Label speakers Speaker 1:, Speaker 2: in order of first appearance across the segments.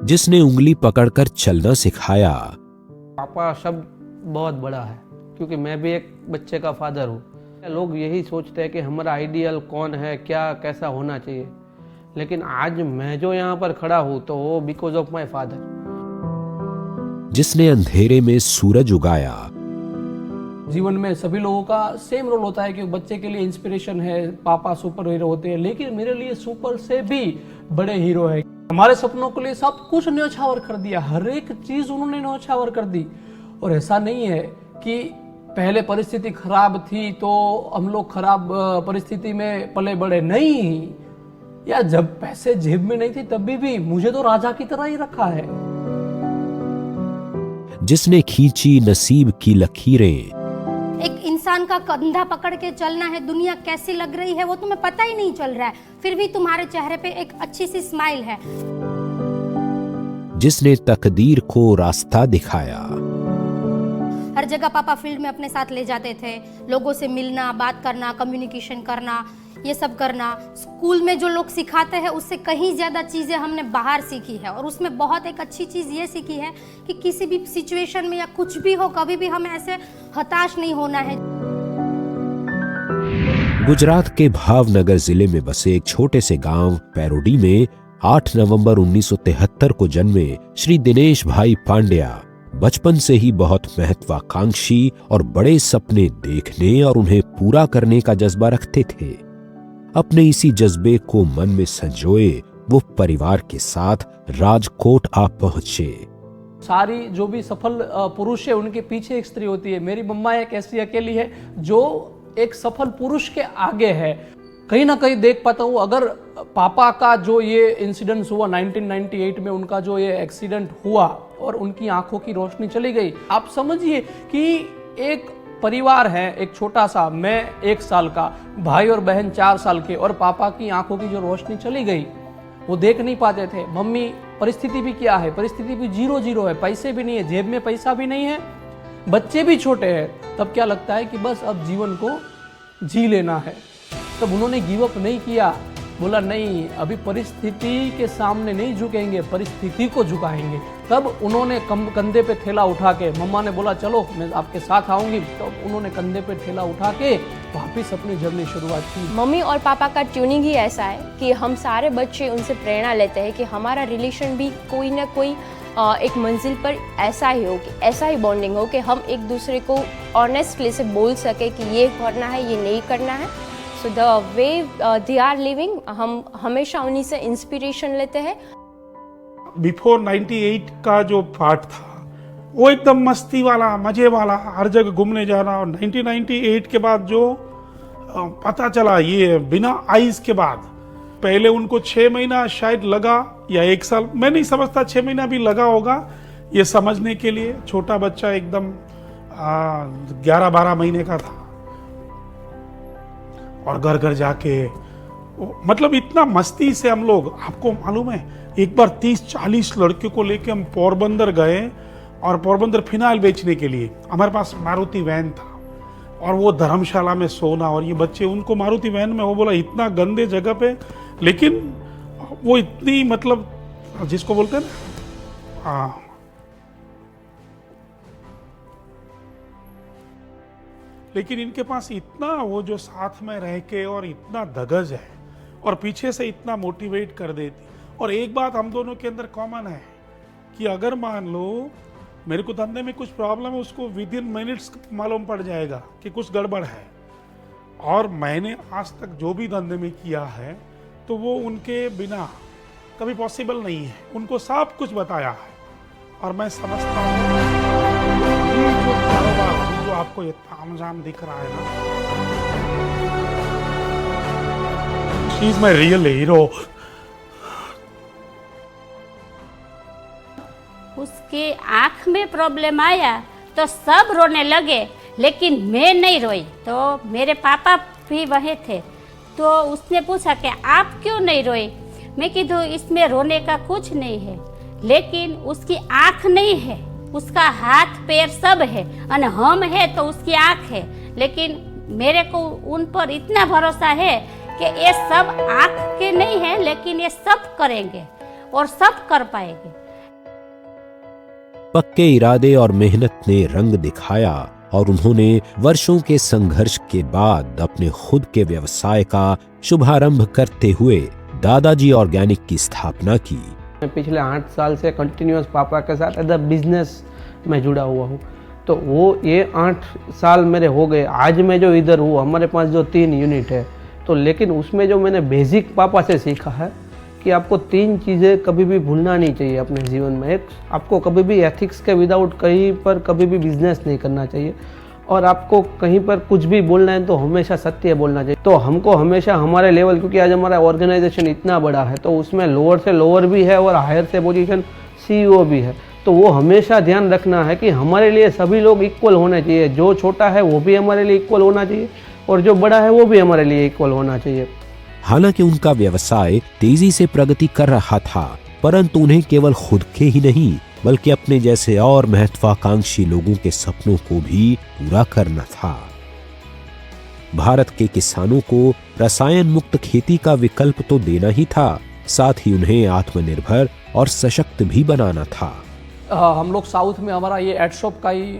Speaker 1: जिसने उंगली पकड़कर चलना सिखाया।
Speaker 2: पापा शब्द बहुत बड़ा है, क्योंकि मैं भी एक बच्चे का फादर हूँ। लोग यही सोचते हैं कि हमारा आइडियल कौन है, क्या कैसा होना चाहिए, लेकिन आज मैं जो यहाँ पर खड़ा हूँ तो वो बिकॉज ऑफ माई फादर।
Speaker 1: जिसने अंधेरे में सूरज उगाया।
Speaker 3: जीवन में सभी लोगों का सेम रोल होता है कि बच्चे के लिए इंस्पिरेशन है, पापा सुपर हीरो होते हैं, लेकिन मेरे लिए सुपर से भी बड़े हीरो है। हमारे सपनों के लिए सब कुछ न्यौछावर कर दिया, हर एक चीज उन्होंने न्यौछावर कर दी। और ऐसा नहीं है कि पहले परिस्थिति खराब थी तो हम लोग खराब परिस्थिति में पले बड़े, नहीं। या जब पैसे जेब में नहीं थे तब भी मुझे तो राजा की तरह ही रखा है।
Speaker 1: जिसने खींची नसीब की लकीरें।
Speaker 4: एक इंसान का कंधा पकड़ के चलना है, दुनिया कैसी लग रही है वो तुम्हें पता ही नहीं चल रहा है, फिर भी तुम्हारे चेहरे पे एक अच्छी सी स्माइल है।
Speaker 1: जिसने तकदीर को रास्ता दिखाया।
Speaker 4: हर जगह पापा फील्ड में अपने साथ ले जाते थे, लोगों से मिलना, बात करना, कम्युनिकेशन करना, ये सब करना। स्कूल में जो लोग सिखाते हैं उससे कहीं ज्यादा चीजें हमने बाहर सीखी है, और उसमें बहुत एक अच्छी चीज ये सीखी है कि किसी भी सिचुएशन में या कुछ भी हो, कभी भी हमें ऐसे हताश नहीं होना है।
Speaker 1: गुजरात के भावनगर जिले में बसे एक छोटे से गांव पैरोडी में 8 नवंबर 1973 को जन्मे श्री दिनेश भाई पांड्या बचपन से ही बहुत महत्वाकांक्षी और बड़े सपने देखने और उन्हें पूरा करने का जज्बा रखते थे। अपने इसी जज्बे को मन में संजोए वो परिवार के साथ राजकोट आ पहुंचे।
Speaker 3: सारी जो भी सफल पुरुष है उनके पीछे एक स्त्री होती है। मेरी मम्मा एक ऐसी अकेली है जो एक सफल पुरुष के आगे है। कहीं ना कहीं देख पाता हूँ, अगर पापा का जो ये इंसिडेंट हुआ 1998 में, उनका जो ये एक्सीडेंट हुआ और उनकी आंखों की रोशनी चली गई, आप समझिए कि एक परिवार है, एक छोटा सा, मैं 1 साल का, भाई और बहन 4 साल के, और पापा की आंखों की जो रोशनी चली गई वो देख नहीं पाते थे। मम्मी, परिस्थिति भी क्या है, परिस्थिति भी 0-0 है, पैसे भी नहीं है, जेब में पैसा भी नहीं है, बच्चे भी छोटे हैं। तब क्या लगता है कि बस अब जीवन को जी लेना है। तब उन्होंने गिव अप नहीं किया, बोला नहीं, अभी परिस्थिति के सामने नहीं झुकेंगे, परिस्थिति को झुकाएंगे। तब उन्होंने कंधे पे थैला उठा के, मम्मा ने बोला चलो मैं आपके साथ आऊंगी, तो उन्होंने कंधे पे थैला उठा के वापिस अपनी जर्नी शुरुआत की।
Speaker 5: मम्मी और पापा का ट्यूनिंग ही ऐसा है कि हम सारे बच्चे उनसे प्रेरणा लेते हैं कि हमारा रिलेशन भी कोई ना कोई एक मंजिल पर ऐसा ही हो, कि ऐसा ही बॉन्डिंग हो कि हम एक दूसरे को ऑनेस्टली से बोल सके कि ये करना है, ये नहीं करना है। So the way they are living, हम हमेशा उन्हीं से इंस्पिरेशन लेते हैं।
Speaker 6: बिफोर 98 का जो पार्ट था वो एकदम मस्ती वाला, मजे वाला, हर जगह घूमने जाना। और 1998 के बाद जो पता चला, ये बिना आइज के बाद, पहले उनको 6 महीना शायद लगा या 1 साल, मैं नहीं समझता 6 महीना भी लगा होगा ये समझने के लिए। छोटा बच्चा एकदम 11-12 महीने का था, और घर घर जाके मतलब इतना मस्ती से हम लोग, आपको मालूम है एक बार 30-40 लड़कियों को लेके हम पोरबंदर गए, और पोरबंदर फिनाइल बेचने के लिए हमारे पास मारुति वैन था, और वो धर्मशाला में सोना, और ये बच्चे उनको मारुति वैन में, वो बोला इतना गंदे जगह पे, लेकिन वो इतनी मतलब जिसको बोलते हैं ना, लेकिन इनके पास इतना वो जो साथ में रह के और इतना धगज है, और पीछे से इतना मोटिवेट कर देती। और एक बात हम दोनों के अंदर कॉमन है कि अगर मान लो मेरे को धंधे में कुछ प्रॉब्लम है, उसको विद इन मिनट्स मालूम पड़ जाएगा कि कुछ गड़बड़ है। और मैंने आज तक जो भी धंधे में किया है तो वो उनके बिना कभी पॉसिबल नहीं है, उनको सब कुछ बताया है। और मैं समझता हूँ ये जो कारोबार, जो आपको ये तामझाम दिख रहा है ना, she is my real hero.
Speaker 7: उसके आँख में प्रॉब्लम आया तो सब रोने लगे, लेकिन मैं नहीं रोई। तो मेरे पापा भी वहीं थे, तो उसने पूछा कि आप क्यों नहीं रोई। मैं कीधु इसमें रोने का कुछ नहीं है, लेकिन उसकी आँख नहीं है, उसका हाथ पैर सब है, और हम है तो उसकी आँख है। लेकिन मेरे को उन पर इतना भरोसा है कि ये सब आँख के नहीं है, लेकिन ये सब करेंगे और सब कर पाएंगे।
Speaker 1: पक्के इरादे और मेहनत ने रंग दिखाया और उन्होंने वर्षों के संघर्ष के बाद अपने खुद के व्यवसाय का शुभारंभ करते हुए दादाजी ऑर्गेनिक की स्थापना की।
Speaker 2: मैं पिछले 8 साल से कंटिन्यूअस पापा के साथ एज अ बिजनेस में जुड़ा हुआ हूँ। तो वो ये 8 साल मेरे हो गए। आज मैं जो इधर हूँ, हमारे पास जो 3 यूनिट है, तो लेकिन उसमें जो मैंने बेसिक पापा से सीखा है कि आपको 3 चीज़ें कभी भी भूलना नहीं चाहिए अपने जीवन में। एक, आपको कभी भी एथिक्स के विदाउट कहीं पर कभी भी बिजनेस नहीं करना चाहिए, और आपको कहीं पर कुछ भी बोलना है तो हमेशा सत्य बोलना चाहिए। तो हमको हमेशा हमारे लेवल, क्योंकि आज हमारा ऑर्गेनाइजेशन इतना बड़ा है तो उसमें लोअर से लोअर भी है और हायर से पोजीशन CEO भी है, तो वो हमेशा ध्यान रखना है कि हमारे लिए सभी लोग इक्वल होने चाहिए। जो छोटा है वो भी हमारे लिए इक्वल होना चाहिए और जो बड़ा है वो भी हमारे लिए इक्वल होना चाहिए।
Speaker 1: हालांकि उनका व्यवसाय तेजी से प्रगति कर रहा था, परंतु उन्हें केवल खुद के ही नहीं बल्कि अपने जैसे और महत्वाकांक्षी लोगों के सपनों को भी पूरा करना था। भारत के किसानों को रसायन मुक्त खेती का विकल्प तो देना ही था, साथ ही उन्हें आत्मनिर्भर और सशक्त भी बनाना था।
Speaker 3: हम लोग साउथ में हमारा ये एड शॉप का ही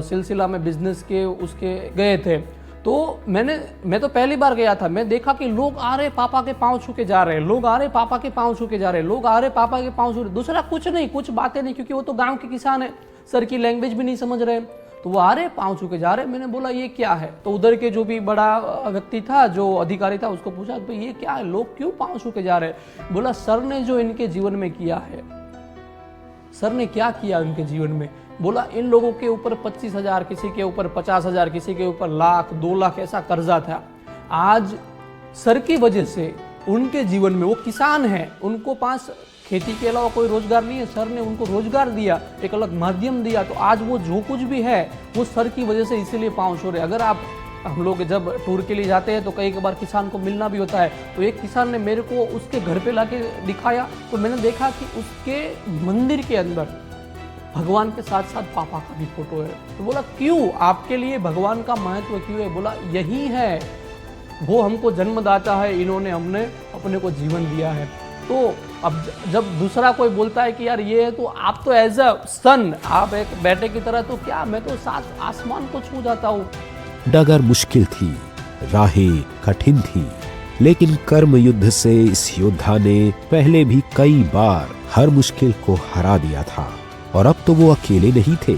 Speaker 3: सिलसिला में बिजनेस के उसके गए थे, तो मैं तो पहली बार गया था। मैं देखा कि लोग आ रहे पापा के पांव छू के जा रहे हैं, लोग आ रहे पापा के पांव छू के जा रहे हैं, लोग आ रहे पापा के पांव छू रहे। दूसरा कुछ नहीं, कुछ बातें नहीं, क्योंकि वो तो गांव के किसान है, सर की लैंग्वेज भी नहीं समझ रहे, तो वो आ रहे पांव छू के जा रहे। मैंने बोला ये क्या है, तो उधर के जो भी बड़ा व्यक्ति था, जो अधिकारी था, उसको पूछा भाई ये क्या है, लोग क्यों पांव छू के जा रहे हैं। बोला सर ने जो इनके जीवन में किया है। सर ने क्या किया उनके जीवन में? बोला इन लोगों के ऊपर 25,000, किसी के ऊपर 50,000, किसी के ऊपर लाख 2 लाख ऐसा कर्जा था। आज सर की वजह से उनके जीवन में, वो किसान हैं, उनको पास खेती के अलावा कोई रोजगार नहीं है, सर ने उनको रोजगार दिया, एक अलग माध्यम दिया, तो आज वो जो कुछ भी है वो सर की वजह से इसीलिए पांव छू रहे। अगर हम लोग जब टूर के लिए जाते हैं तो कई बार किसान को मिलना भी होता है, तो एक किसान ने मेरे को उसके घर पे लाके दिखाया, तो मैंने देखा कि उसके मंदिर के अंदर भगवान के साथ साथ पापा का भी फोटो है। तो बोला क्यों, आपके लिए भगवान का महत्व क्यों है? बोला यही है, वो हमको जन्मदाता है, इन्होंने हमने अपने को जीवन दिया है। तो अब जब दूसरा कोई बोलता है कि यार ये है, तो आप तो एज अ सन, आप एक बेटे की तरह, तो क्या मैं तो सात आसमान को छू जाता हूँ।
Speaker 1: डगर मुश्किल थी, राहें कठिन थी, लेकिन कर्म युद्ध से इस योद्धा ने पहले भी कई बार हर मुश्किल को हरा दिया था, और अब तो वो अकेले नहीं थे।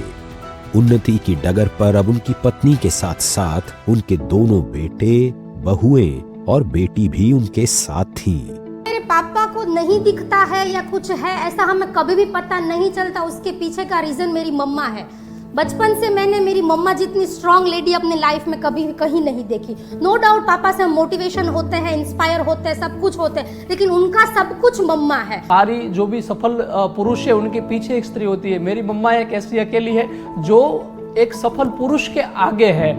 Speaker 1: उन्नति की डगर पर अब उनकी पत्नी के साथ साथ उनके दोनों बेटे, बहुएं और बेटी भी उनके साथ थी।
Speaker 4: मेरे पापा को नहीं दिखता है या कुछ है ऐसा हमें कभी भी पता नहीं चलता। उसके पीछे का रीजन मेरी मम्मा है। बचपन से मैंने मेरी मम्मा जितनी स्ट्रांग लेडी अपने लाइफ में कभी कहीं नहीं देखी। नो डाउट पापा से मोटिवेशन होते हैं, इंस्पायर होते हैं, सब कुछ होते हैं, लेकिन उनका सब कुछ मम्मा है।
Speaker 3: सारी जो भी सफल पुरुष है उनके पीछे एक स्त्री होती है। मेरी मम्मा एक ऐसी अकेली है जो एक सफल पुरुष के आगे है।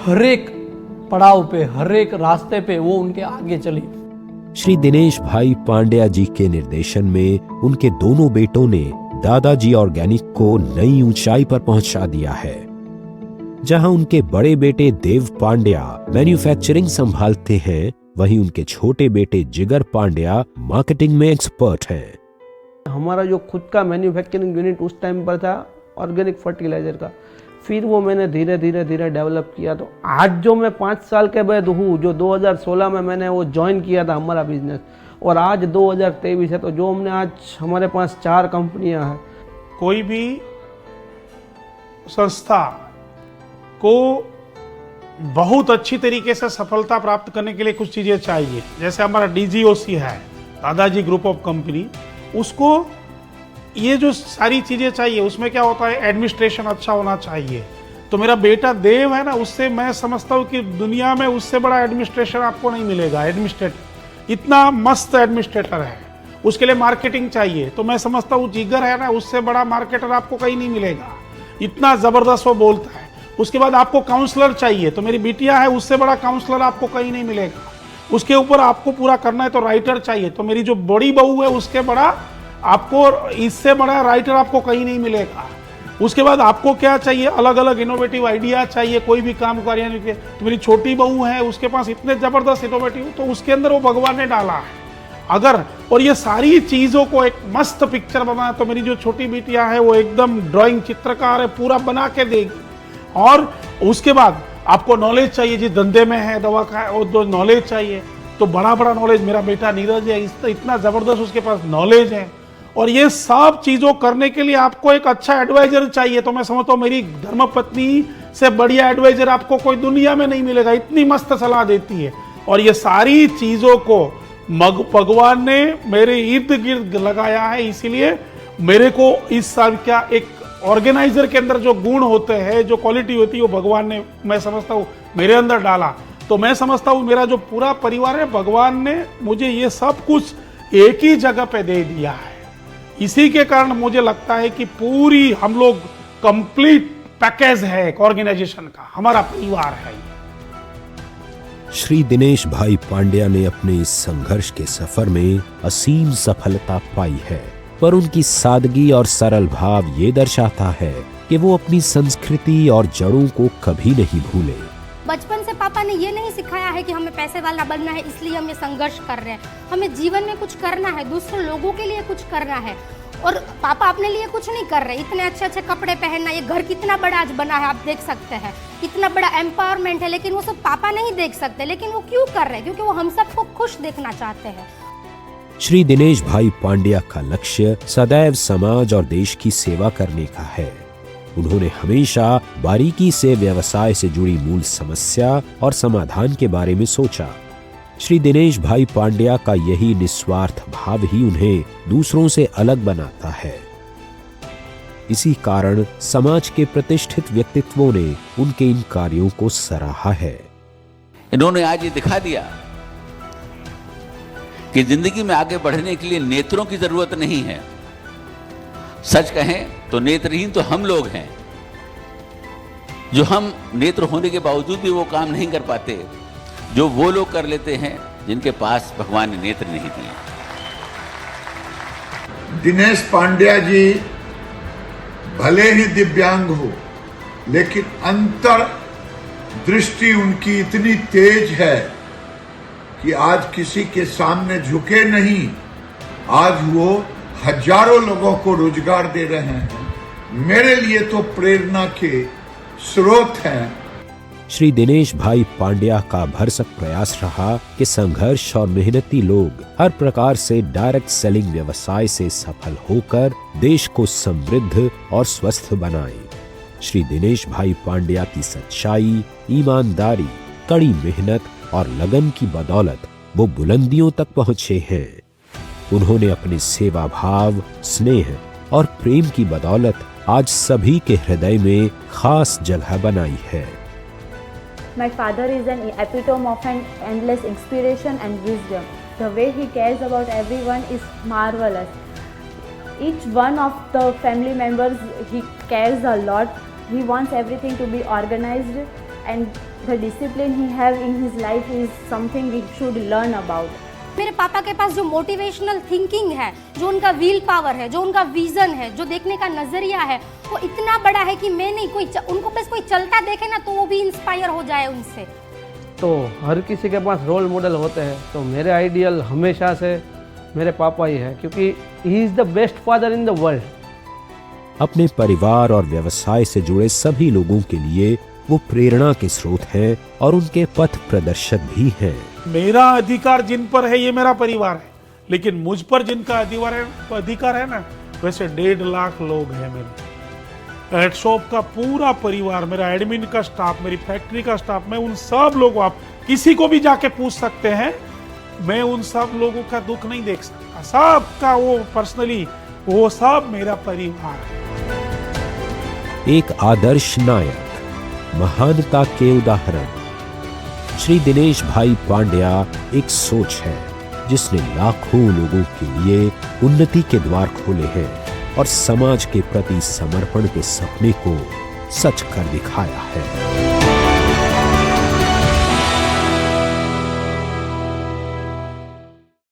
Speaker 3: हर एक पड़ाव पे, हर एक रास्ते पे वो उनके आगे चली।
Speaker 1: श्री दिनेश भाई पांड्या जी के निर्देशन में उनके दोनों बेटों ने दादाजी ऑर्गेनिक को नई ऊंचाई पर पहुंचा दिया है। जहां उनके बड़े बेटे देव पांड्या मैन्युफैक्चरिंग संभालते हैं, वहीं उनके छोटे बेटे जिगर पांड्या मार्केटिंग में एक्सपर्ट हैं।
Speaker 2: हमारा जो खुद का मैन्युफैक्चरिंग यूनिट उस टाइम पर था ऑर्गेनिक फर्टिलाइजर का, फिर वो मैंने धीरे धीरे डेवलप किया। तो आज जो मैं 5 साल के बाद हूँ, जो 2016 में मैंने वो ज्वाइन किया था हमारा बिजनेस, और आज 2023 है, तो जो हमने आज हमारे पास 4 कंपनियां हैं।
Speaker 6: कोई भी संस्था को बहुत अच्छी तरीके से सफलता प्राप्त करने के लिए कुछ चीज़ें चाहिए। जैसे हमारा DGOC है, दादाजी ग्रुप ऑफ कंपनी, उसको ये जो सारी चीज़ें चाहिए, उसमें क्या होता है, एडमिनिस्ट्रेशन अच्छा होना चाहिए। तो मेरा बेटा देव है ना, उससे मैं समझता हूँ कि दुनिया में उससे बड़ा एडमिनिस्ट्रेशन आपको नहीं मिलेगा। एडमिनिस्ट्रेटर इतना मस्त एडमिनिस्ट्रेटर है। उसके लिए मार्केटिंग चाहिए, तो मैं समझता हूँ जिगर है ना, उससे बड़ा मार्केटर आपको कहीं नहीं मिलेगा। इतना ज़बरदस्त वो बोलता है। उसके बाद आपको काउंसलर चाहिए, तो मेरी बिटिया है, उससे बड़ा काउंसलर आपको कहीं नहीं मिलेगा। उसके ऊपर आपको पूरा करना है तो राइटर चाहिए, तो मेरी जो बड़ी बहू है उसके बड़ा आपको, इससे बड़ा राइटर आपको कहीं नहीं मिलेगा। उसके बाद आपको क्या चाहिए, अलग अलग इनोवेटिव आइडिया चाहिए कोई भी काम करने के। तो मेरी छोटी बहू है, उसके पास इतने ज़बरदस्त इनोवेटिव, तो उसके अंदर वो भगवान ने डाला है। अगर और ये सारी चीजों को एक मस्त पिक्चर बनाया तो मेरी जो छोटी बेटियां है वो एकदम ड्राइंग चित्रकार है, पूरा बना के देगी। और उसके बाद आपको नॉलेज चाहिए, जिस धंधे में है दवा का वो जो नॉलेज चाहिए, तो बड़ा बड़ा नॉलेज मेरा बेटा नीरज है, इतना जबरदस्त उसके पास नॉलेज है। और ये सब चीजों करने के लिए आपको एक अच्छा एडवाइजर चाहिए। तो मैं समझता हूँ मेरी धर्मपत्नी से बढ़िया एडवाइजर आपको कोई दुनिया में नहीं मिलेगा, इतनी मस्त सलाह देती है। और ये सारी चीजों को भगवान ने मेरे इर्द गिर्द लगाया है, इसीलिए मेरे को इस साल क्या एक ऑर्गेनाइजर के अंदर जो गुण होते हैं, जो क्वालिटी होती है, वो भगवान ने, मैं समझता हूँ, मेरे अंदर डाला। तो मैं समझता हूँ मेरा जो पूरा परिवार है, भगवान ने मुझे ये सब कुछ एक ही जगह पे दे दिया है। इसी के कारण मुझे लगता है कि पूरी हम लोग कंप्लीट पैकेज है एक ऑर्गेनाइजेशन का, हमारा परिवार है।
Speaker 1: श्री दिनेश भाई पांड्या ने अपने इस संघर्ष के सफर में असीम सफलता पाई है, पर उनकी सादगी और सरल भाव ये दर्शाता है कि वो अपनी संस्कृति और जड़ों को कभी नहीं भूले।
Speaker 4: बचपन से पापा ने ये नहीं सिखाया है कि हमें पैसे वाला बनना है इसलिए हम ये संघर्ष कर रहे हैं। हमें जीवन में कुछ करना है, दूसरे लोगों के लिए कुछ करना है। और पापा अपने लिए कुछ नहीं कर रहे, इतने अच्छे अच्छे कपड़े पहनना, ये घर कितना बड़ा आज बना है आप देख सकते हैं, इतना बड़ा एम्पावरमेंट है, लेकिन वो सब पापा नहीं देख सकते। लेकिन वो क्यों कर रहे हैं? क्योंकि वो हम सबको खुश देखना चाहते हैं।
Speaker 1: श्री दिनेश भाई पांड्या का लक्ष्य सदैव समाज और देश की सेवा करने का है। उन्होंने हमेशा बारीकी से व्यवसाय से जुड़ी मूल समस्या और समाधान के बारे में सोचा। श्री दिनेश भाई पांड्या का यही निस्वार्थ भाव ही उन्हें दूसरों से अलग बनाता है। इसी कारण समाज के प्रतिष्ठित व्यक्तित्वों ने उनके इन कार्यों को सराहा है।
Speaker 8: इन्होंने आज ये दिखा दिया कि जिंदगी में आगे बढ़ने के लिए नेत्रों की जरूरत नहीं है। सच कहें तो नेत्रहीन तो हम लोग हैं, जो हम नेत्र होने के बावजूद भी वो काम नहीं कर पाते जो वो लोग कर लेते हैं जिनके पास भगवान ने नेत्र नहीं दिए।
Speaker 9: दिनेश पांड्या जी भले ही दिव्यांग हो, लेकिन अंतर दृष्टि उनकी इतनी तेज है कि आज किसी के सामने झुके नहीं। आज वो हजारों लोगों को रोजगार दे रहे हैं। मेरे लिए तो प्रेरणा के स्रोत हैं।
Speaker 1: श्री दिनेश भाई पांड्या का भरसक प्रयास रहा कि संघर्ष और मेहनती लोग हर प्रकार से डायरेक्ट सेलिंग व्यवसाय से सफल होकर देश को समृद्ध और स्वस्थ बनाएं। श्री दिनेश भाई पांड्या की सच्चाई, ईमानदारी, कड़ी मेहनत और लगन की बदौलत वो बुलंदियों तक पहुंचे हैं। उन्होंने अपने सेवा भाव, स्नेह और प्रेम की बदौलत आज सभी के हृदय में खास जगह बनाई है।
Speaker 10: My father is an epitome of an endless inspiration and wisdom. The way he cares about everyone is marvelous. Each one of the family members, he cares a lot. He wants everything to be organized, and the discipline he has in his life is something we should learn about.
Speaker 4: मेरे पापा के पास जो motivational thinking है, जो उनका wheel power है, जो उनका विजन है, जो देखने का नजरिया है, वो इतना बड़ा है कि मैं नहीं, उनको बस कोई चलता देखे ना तो वो भी इंस्पायर हो जाए उनसे।
Speaker 2: तो हर किसी के पास रोल मॉडल होते हैं, तो मेरे आइडियल हमेशा से मेरे पापा ही है, क्योंकि he is the best father in the world.
Speaker 1: अपने परिवार और व्यवसाय से जुड़े सभी लोगों के लिए वो प्रेरणा के स्रोत हैं और उनके पथ प्रदर्शक भी हैं।
Speaker 6: मेरा अधिकार जिन पर है ये मेरा परिवार है, लेकिन मुझ पर जिनका अधिकार है ना, वैसे 1.5 लाख लोग हैं। मेरे एड शॉप का पूरा परिवार, मेरा एडमिन का स्टाफ, मेरी फैक्ट्री का स्टाफ, मैं उन सब लोगों, आप किसी को भी जाके पूछ सकते हैं, मैं उन सब लोगों का दुख नहीं देख सकता। सबका वो पर्सनली, वो सब मेरा परिवार है।
Speaker 1: एक आदर्श नायक, महानता के उदाहरण श्री दिनेश भाई पांड्या एक सोच है जिसने लाखों लोगों के लिए उन्नति के द्वार खोले हैं और समाज के प्रति समर्पण के सपने को सच कर दिखाया है।